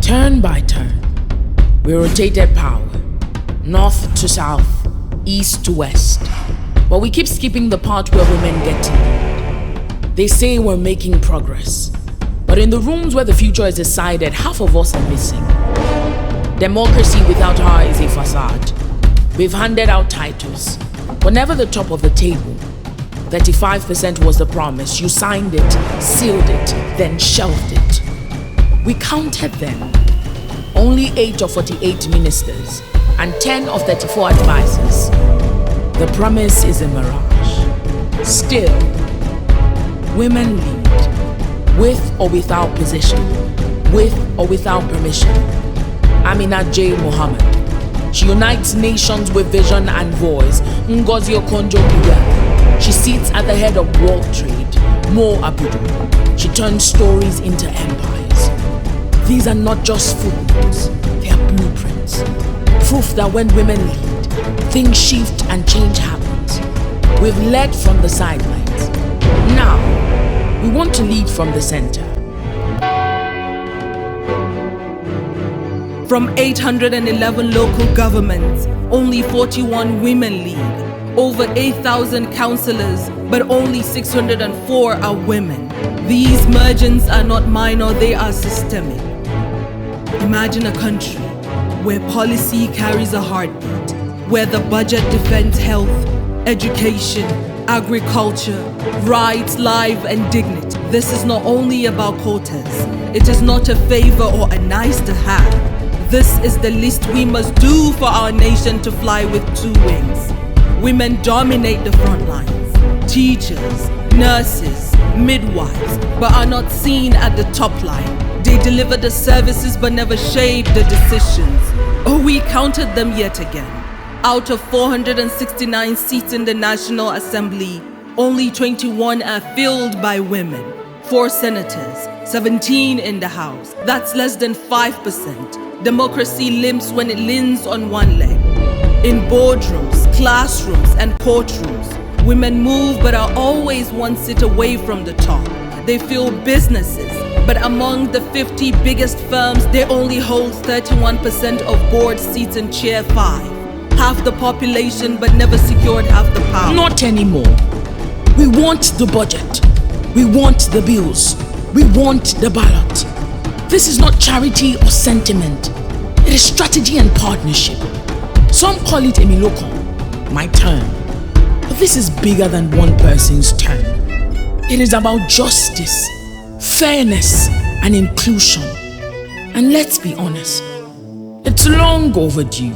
Turn by turn, we rotated power, north to south, east to west. But we keep skipping the part where women get to lead. They say we're making progress, but in the rooms where the future is decided, half of us are missing. Democracy without her is a facade. We've handed out titles, but never the top of the table. 35% was the promise. You signed it, sealed it, then shelved it. We counted them. Only 8 of 48 ministers and 10 of 34 advisors. The promise is a mirage. Still, women lead, with or without position, with or without permission. Amina J. Mohammed. She unites nations with vision and voice. Ngozi Okonjo-Iweala. She sits at the head of World Trade. Mo Abudu. She turns stories into empires. These are not just footnotes, they are blueprints. Proof that when women lead, things shift and change happens. We've led from the sidelines. Now, we want to lead from the center. From 811 local governments, only 41 women lead. Over 8,000 councillors, but only 604 are women. These margins are not minor, they are systemic. Imagine a country where policy carries a heartbeat, where the budget defends health, education, agriculture, rights, life, and dignity. This is not only about quotas. It is not a favor or a nice to have. This is the least we must do for our nation to fly with 2 wings. Women dominate the front lines. Teachers, nurses, midwives, but are not seen at the top line. They deliver the services but never shape the decisions. Oh, we counted them yet again. Out of 469 seats in the National Assembly, only 21 are filled by women. 4 senators, 17 in the House. That's less than 5%. Democracy limps when it leans on one leg. In boardrooms, classrooms, and courtrooms, women move but are always one seat away from the top. They fill businesses, but among the 50 biggest firms, they only hold 31% of board seats and chair 5. Half the population, but never secured half the power. Not anymore. We want the budget. We want the bills. We want the ballot. This is not charity or sentiment. It is strategy and partnership. Some call it Emiloko, my turn. But this is bigger than one person's turn. It is about justice, fairness, and inclusion. And let's be honest, it's long overdue.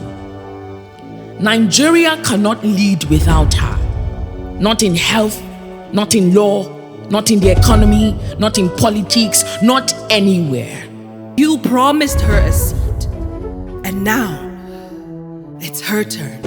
Nigeria cannot lead without her. Not in health, not in law, not in the economy, not in politics, not anywhere. You promised her a seat, and now it's her turn.